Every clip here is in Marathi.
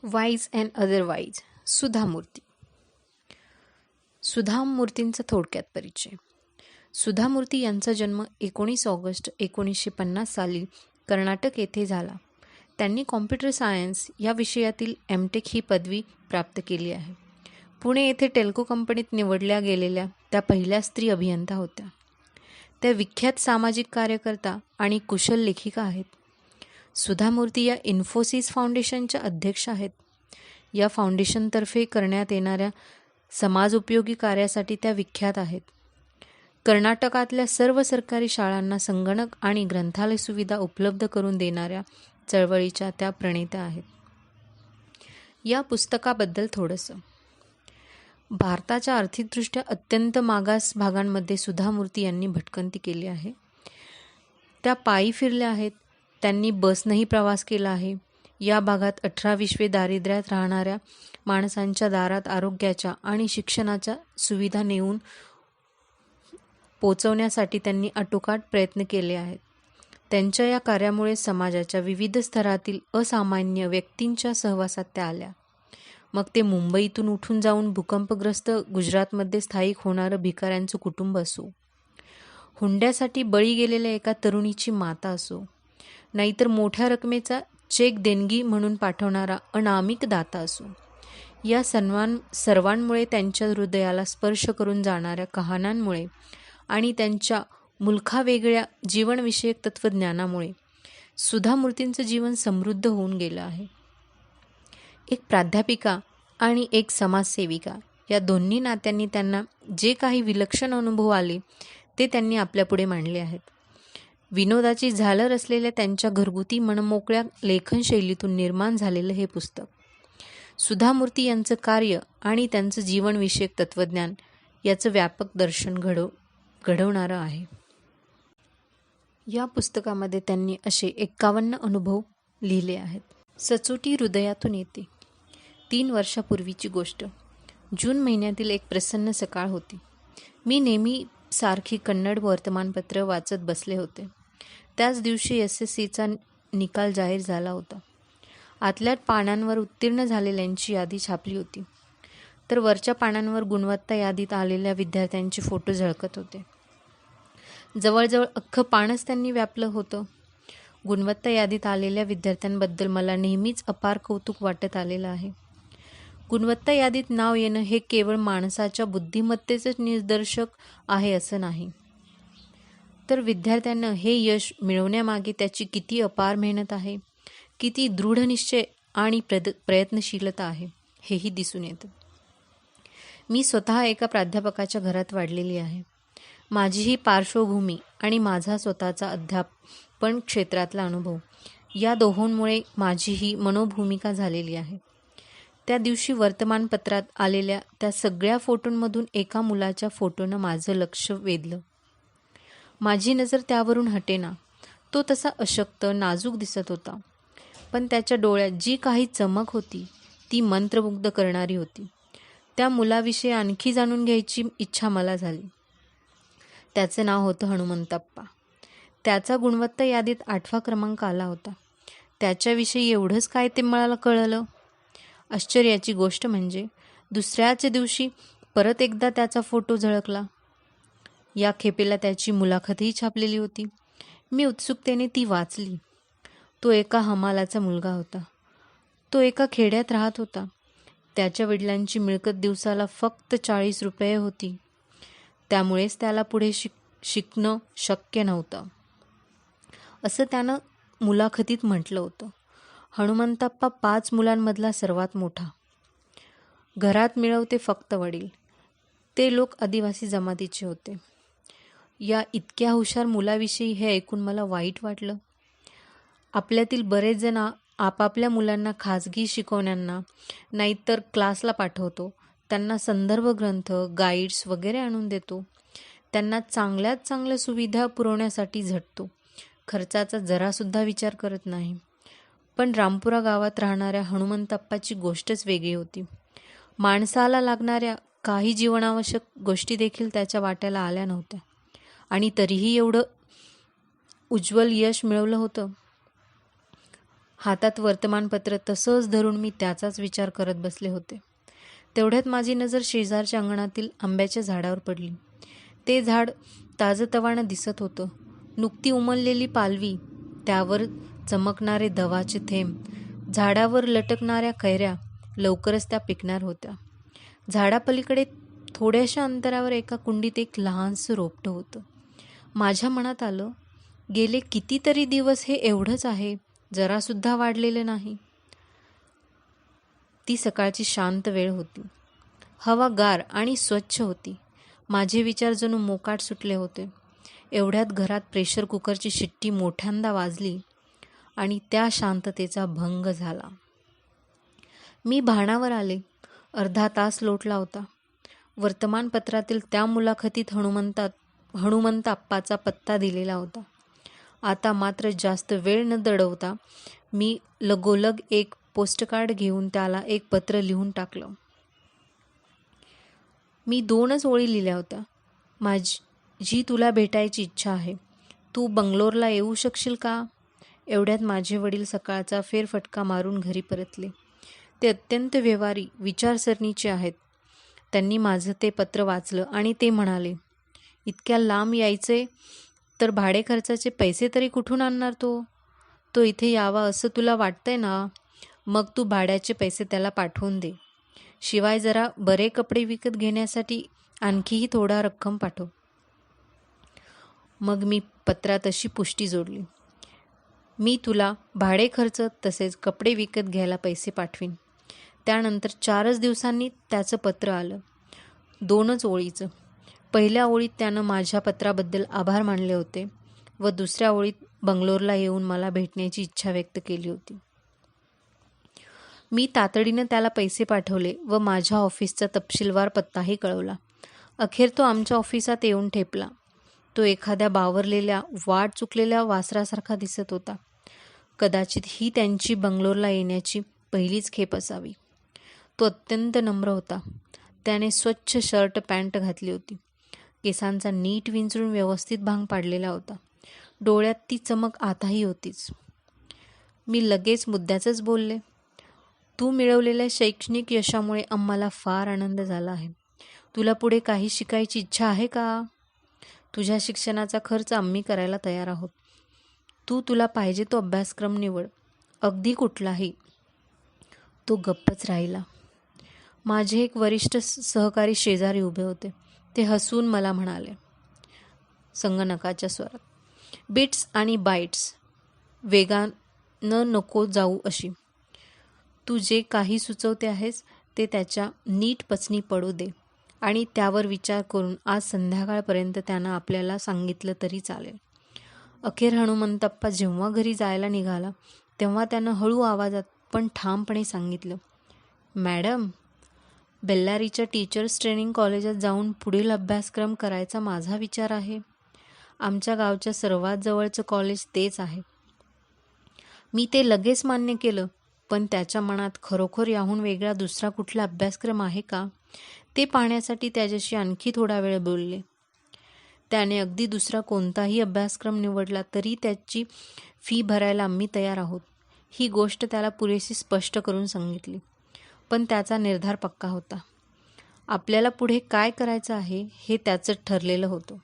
Wise and otherwise. सुधा मूर्ती. सुधा मूर्तींचा थोडक्यात परिचय. सुधा मूर्ती यांचा जन्म 19 ऑगस्ट 1950 साली कर्नाटक येथे झाला. त्यांनी कॉम्प्युटर सायन्स या विषयातील एमटेक ही पदवी प्राप्त केली आहे. पुणे येथे टेल्को कंपनीत निवडल्या गेलेल्या त्या पहिल्या स्त्री अभियंता होत्या. त्या विख्यात सामाजिक कार्यकर्ता आणि कुशल लेखिका आहेत. सुधा मूर्ती या इन्फोसिस फाउंडेशनच्या अध्यक्ष आहेत. या फाउंडेशनतर्फे करण्यात येणाऱ्या समाजोपयोगी कार्यासाठी त्या विख्यात आहेत. कर्नाटकातल्या सर्व सरकारी शाळांना संगणक आणि ग्रंथालय सुविधा उपलब्ध करून देणाऱ्या चळवळीच्या त्या प्रणेत्या आहेत. या पुस्तकाबद्दल थोडंसं. भारताच्या आर्थिकदृष्ट्या अत्यंत मागास भागांमध्ये सुधा मूर्ती यांनी भटकंती केली आहे. त्या पायी फिरल्या आहेत. त्यांनी बसनंही प्रवास केला आहे. या भागात 18-20 दारिद्र्यात राहणाऱ्या माणसांच्या दारात आरोग्याच्या आणि शिक्षणाच्या सुविधा नेऊन पोचवण्यासाठी त्यांनी आटोकाट प्रयत्न केले आहेत. त्यांच्या या कार्यामुळे समाजाच्या विविध स्तरातील असामान्य व्यक्तींच्या सहवासात त्या आल्या. मग ते मुंबईतून उठून जाऊन भूकंपग्रस्त गुजरातमध्ये स्थायिक होणारं भिकाऱ्यांचं कुटुंब असो, हुंड्यासाठी बळी गेलेल्या एका तरुणीची माता असो, नाहीतर मोठ्या रकमेचा चेक देणगी म्हणून पाठवणारा अनामिक दाता असो, या सर्वांमुळे त्यांच्या हृदयाला स्पर्श करून जाणाऱ्या कहाण्यांमुळे आणि त्यांच्या मुलखावेगळ्या जीवनविषयक तत्त्वज्ञानामुळे सुधा मूर्तींचं जीवन समृद्ध होऊन गेलं आहे. एक प्राध्यापिका आणि एक समाजसेविका या दोन्ही नात्यांनी त्यांना जे काही विलक्षण अनुभव आले ते त्यांनी आपल्यापुढे मांडले आहेत. विनोदाची झालर असलेल्या त्यांच्या घरगुती मनमोकळ्या लेखनशैलीतून निर्माण झालेलं हे पुस्तक सुधा मूर्ती यांचं कार्य आणि त्यांचं जीवनविषयक तत्त्वज्ञान याचं व्यापक दर्शन घडवणारं आहे. या पुस्तकामध्ये त्यांनी असे 51 अनुभव लिहिले आहेत. सचोटी हृदयातून येते. 3 वर्षापूर्वीची गोष्ट. जून महिन्यातील एक प्रसन्न सकाळ होती. मी नेहमी सारखी कन्नड वर्तमानपत्र वाचत बसले होते. त्याच दिवशी SSCचा निकाल जाहीर झाला होता. आतल्या पानांवर उत्तीर्ण झालेल्यांची यादी छापली होती, तर वरच्या पानांवर गुणवत्ता यादीत आलेल्या विद्यार्थ्यांचे फोटो झळकत होते. जवळजवळ अख्खं पानच त्यांनी व्यापलं होतं. गुणवत्ता यादीत आलेल्या विद्यार्थ्यांबद्दल मला नेहमीच अपार कौतुक वाटत आलेलं आहे. गुणवत्ता यादीत नाव येणं हे केवळ माणसाच्या बुद्धिमत्तेचंच निदर्शक आहे असं नाही, तर विद्यार्थ्यांना हे यश मिळवण्यामागे त्याची किती अपार मेहनत आहे, किती दृढनिश्चय आणि प्रयत्नशीलता आहे हेही दिसून येतं. मी स्वतः एका प्राध्यापकाच्या घरात वाढलेली आहे. माझी ही पार्श्वभूमी आणि माझा स्वतःचा अध्यापन क्षेत्रातला अनुभव या दोहोंमुळे माझी ही मनोभूमिका झालेली आहे. त्या दिवशी वर्तमानपत्रात आलेल्या त्या सगळ्या फोटोंमधून एका मुलाच्या फोटोनं माझं लक्ष वेधलं. माझी नजर त्यावरून हटेना. तो तसा अशक्त, नाजूक दिसत होता, पण त्याच्या डोळ्यात जी काही चमक होती ती मंत्रमुग्ध करणारी होती. त्या मुलाविषयी आणखी जाणून घ्यायची इच्छा मला झाली. त्याचं नाव होतं हनुमंतप्पा. त्याचा गुणवत्ता यादीत 8वा क्रमांक आला होता. त्याच्याविषयी एवढंच काय ते मला कळलं. आश्चर्याची गोष्ट म्हणजे दुसऱ्याच दिवशी परत एकदा त्याचा फोटो झळकला. या खेपेला त्याची मुलाखतही छापलेली होती. मी उत्सुकतेने ती वाचली. तो एका हमालाचा मुलगा होता. तो एका खेड्यात राहत होता. त्याच्या वडिलांची मिळकत दिवसाला फक्त 40 रुपये होती. त्यामुळेच त्याला पुढे शिकणं शक्य नव्हतं असं त्यानं मुलाखतीत म्हटलं होतं. हनुमंतप्पा 5 मुलांमधला सर्वात मोठा. घरात मिळवते फक्त वडील. ते लोक आदिवासी जमातीचे होते. या इतक्या हुशार मुलाविषयी हे ऐकून मला वाईट वाटलं. आपल्यातील बरेच जण आपापल्या मुलांना खाजगी शिकवण्यांना नाहीतर क्लासला पाठवतो. त्यांना संदर्भ ग्रंथ, गाईड्स वगैरे आणून देतो. त्यांना चांगल्यात चांगल्या सुविधा पुरवण्यासाठी झटतो. खर्चाचा जरासुद्धा विचार करत नाही. पण रामपुरा गावात राहणाऱ्या हनुमंतप्पाची गोष्टच वेगळी होती. माणसाला लागणाऱ्या काही जीवनावश्यक गोष्टी देखील त्याच्या वाट्याला आल्या नव्हत्या आणि तरीही एवढं उज्ज्वल यश मिळवलं होतं. हातात वर्तमानपत्र तसंच धरून मी त्याचाच विचार करत बसले होते. तेवढ्यात माझी नजर शेजारच्या अंगणातील आंब्याच्या झाडावर पडली. ते झाड ताजतवानं दिसत होतं. नुकती उमललेली पालवी, त्यावर चमकणारे दवाचे थेंब, झाडावर लटकणाऱ्या कैऱ्या लवकरच त्या पिकणार होत्या. झाडापलीकडे थोड्याशा अंतरावर एका कुंडीत एक लहानसं रोपटं होतं. माझ्या मनात आलं, गेले कितीतरी दिवस हे एवढंच आहे, जरासुद्धा वाढलेलं नाही. ती सकाळची शांत वेळ होती. हवा गार आणि स्वच्छ होती. माझे विचार जणू मोकाट सुटले होते. एवढ्यात घरात प्रेशर कुकरची शिट्टी मोठ्यांदा वाजली आणि त्या शांततेचा भंग झाला. मी भानावर आले. अर्धा तास लोटला होता. वर्तमानपत्रातील त्या मुलाखतीत हनुमंत आप्पाचा पत्ता दिलेला होता. आता मात्र जास्त वेळ न दडवता मी लगोलग एक पोस्टकार्ड घेऊन त्याला एक पत्र लिहून टाकलं. मी 2च ओळी लिहिल्या होत्या. माझी तुला भेटायची इच्छा आहे. तू बंगलोरला येऊ शकशील का? एवढ्यात माझे वडील सकाळचा फेरफटका मारून घरी परतले. ते अत्यंत व्यवहारी विचारसरणीचे आहेत. त्यांनी माझं ते पत्र वाचलं आणि ते म्हणाले, इतक्या लांब यायचे तर भाडे खर्चाचे पैसे तरी कुठून आणणार तो? तो इथे यावा असं तुला वाटतंय ना? मग तू भाड्याचे पैसे त्याला पाठवून दे. शिवाय जरा बरे कपडे विकत घेण्यासाठी आणखीही थोडा रक्कम पाठव. मग मी पत्रात अशी पुष्टी जोडली, मी तुला भाडे खर्च तसेच कपडे विकत घ्यायला पैसे पाठवीन. त्यानंतर 4च दिवसांनी त्याचं पत्र आलं. 2च ओळीचं. पहिल्या ओळीत त्यानं माझ्या पत्राबद्दल आभार मानले होते व दुसऱ्या ओळीत बंगलोरला येऊन मला भेटण्याची इच्छा व्यक्त केली होती. मी तातडीनं त्याला पैसे पाठवले व माझ्या ऑफिसचा तपशीलवार पत्ताही कळवला. अखेर तो आमच्या ऑफिसात येऊन ठेपला. तो एखाद्या बावरलेल्या वाट चुकलेल्या वासरासारखा दिसत होता. कदाचित ही त्यांची बंगलोरला येण्याची पहिलीच खेप असावी. तो अत्यंत नम्र होता. त्याने स्वच्छ शर्ट पॅन्ट घातली होती. केसांचा नीट विंचरून व्यवस्थित भांग पाडलेला होता. डोळ्यात ती चमक आताही होतीच. मी लगेच मुद्द्याचंच बोलले, तू मिळवलेल्या शैक्षणिक यशामुळे आम्हाला फार आनंद झाला आहे. तुला पुढे काही शिकायची इच्छा आहे का? तुझ्या शिक्षणाचा खर्च आम्ही करायला तयार आहोत. तुला पाहिजे तो अभ्यासक्रम निवड, अगदी कुठलाही. तो गप्पच राहिला. माझे एक वरिष्ठ सहकारी शेजारी उभे होते. ते हसून मला म्हणाले, संगणकाच्या स्वरात, बिट्स आणि बाईट्स वेगानं नको जाऊ अशी. तू जे काही सुचवते आहेस ते त्याच्या नीट पचनी पडू दे आणि त्यावर विचार करून आज संध्याकाळपर्यंत त्यानं आपल्याला सांगितलं तरी चालेल. अखेर हनुमंतप्पा जेव्हा घरी जायला निघाला तेव्हा त्यानं हळू आवाजात पण ठामपणे सांगितलं, मॅडम, बेल्लारीच्या टीचर्स ट्रेनिंग कॉलेजात जाऊन पुढील अभ्यासक्रम करायचा माझा विचार आहे. आमच्या गावच्या सर्वात जवळचं कॉलेज तेच आहे. मी ते लगेच मान्य केलं, पण त्याच्या मनात खरोखर याहून वेगळा दुसरा कुठला अभ्यासक्रम आहे का ते पाहण्यासाठी त्याच्याशी आणखी थोडा वेळ बोलले. त्याने अगदी दुसरा कोणताही अभ्यासक्रम निवडला तरी त्याची फी भरायला आम्ही तयार आहोत ही गोष्ट त्याला पुरेशी स्पष्ट करून सांगितली. पण त्याचा निर्धार पक्का होता. आपल्याला पुढे काय करायचं आहे हे त्याचं ठरलेलं होतं.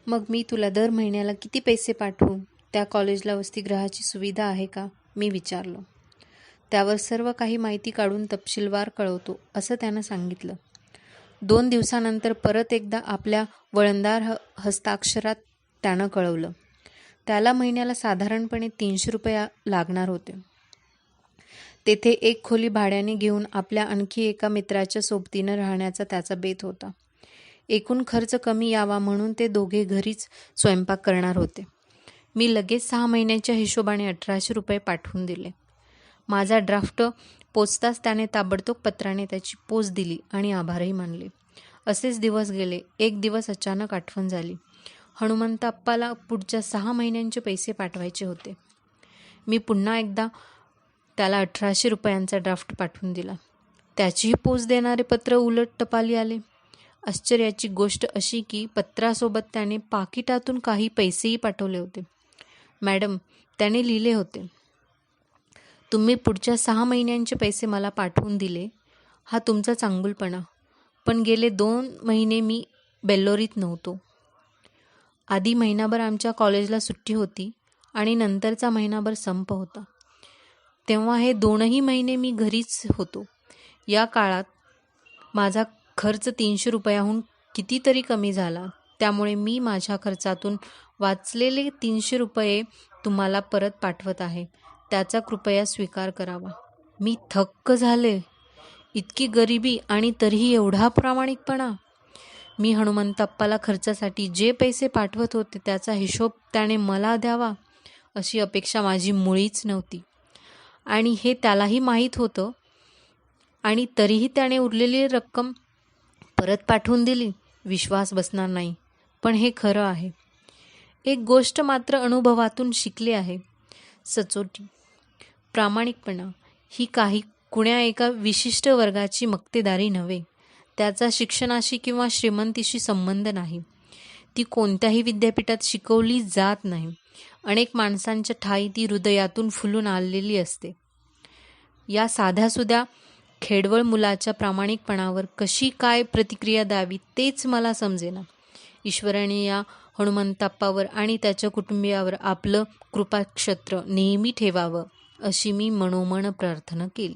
मग मी तुला दर महिन्याला किती पैसे पाठवू? त्या कॉलेजला वसतिगृहाची सुविधा आहे का? मी विचारलं. त्यावर सर्व काही माहिती काढून तपशीलवार कळवतो असं त्यानं सांगितलं. 2 दिवसानंतर परत एकदा आपल्या वळणदार हस्ताक्षरात त्यानं कळवलं. त्याला महिन्याला साधारणपणे 300 रुपये लागणार होते. तेथे एक खोली भाड्याने घेऊन आपल्या आणखी एका मित्राच्या सोबतीनं राहण्याचा त्याचा बेत होता. एकूण खर्च कमी यावा म्हणून ते दोघे घरीच स्वयंपाक करणार होते. मी लगेच 6 महिन्याच्या हिशोबाने 1800 रुपये पाठवून दिले. माझा ड्राफ्ट पोचताच त्याने ताबडतोब पत्राने त्याची पोच दिली आणि आभारही मानले. असेच दिवस गेले. एक दिवस अचानक आठवण झाली. हनुमंतप्पाला पुढच्या 6 महिन्यांचे पैसे पाठवायचे होते. मी पुन्हा एकदा त्याला 1800 रुपयांचा ड्राफ्ट पाठवून दिला. त्याचीही पोच देणारे पत्र उलट टपाली आले. आश्चर्याची गोष्ट अशी की पत्रासोबत त्याने पाकिटातून काही पैसेही पाठवले होते. मॅडम, त्याने लिहिले होते, तुम्ही पुढच्या 6 महिन्यांचे पैसे मला पाठवून दिले, हा तुमचा चांगुलपणा. पण गेले 2 महिने मी बेल्लोरीत नव्हतो. आधी महिनाभर आमच्या कॉलेजला सुट्टी होती आणि नंतरचा महिनाभर संप होता. तेव्हा हे 2ही महिने मी घरीच होतो. या काळात माझा खर्च 300 रुपयाहून कितीतरी कमी झाला. त्यामुळे मी माझ्या खर्चातून वाचलेले 300 रुपये तुम्हाला परत पाठवत आहे. त्याचा कृपया स्वीकार करावा. मी थक्क झाले. इतकी गरिबी आणि तरीही एवढा प्रामाणिकपणा. मी हनुमंतप्पाला खर्चासाठी जे पैसे पाठवत होते त्याचा हिशोब त्याने मला द्यावा अशी अपेक्षा माझी मुळीच नव्हती. आणि हे त्यालाही माहीत होतं. आणि तरीही त्याने उरलेली रक्कम परत पाठवून दिली. विश्वास बसणार नाही, पण हे खरं आहे. एक गोष्ट मात्र अनुभवातून शिकले आहे. सचोटी, प्रामाणिकपणा ही काही कुण्या एका विशिष्ट वर्गाची मक्तेदारी नव्हे. त्याचा शिक्षणाशी किंवा श्रीमंतीशी संबंध नाही. ती कोणत्याही विद्यापीठात शिकवली जात नाही. अनेक माणसांच्या ठायी ती हृदयातून फुलून आलेली असते. या साध्यासुध्या खेडवळ मुलाच्या प्रामाणिकपणावर कशी काय प्रतिक्रिया द्यावी तेच मला समजेना. ईश्वराने या हनुमंतप्पावर आणि त्याच्या कुटुंबियावर आपलं कृपाक्षत्र नेहमी ठेवावं अशी मी मनोमन प्रार्थना केली.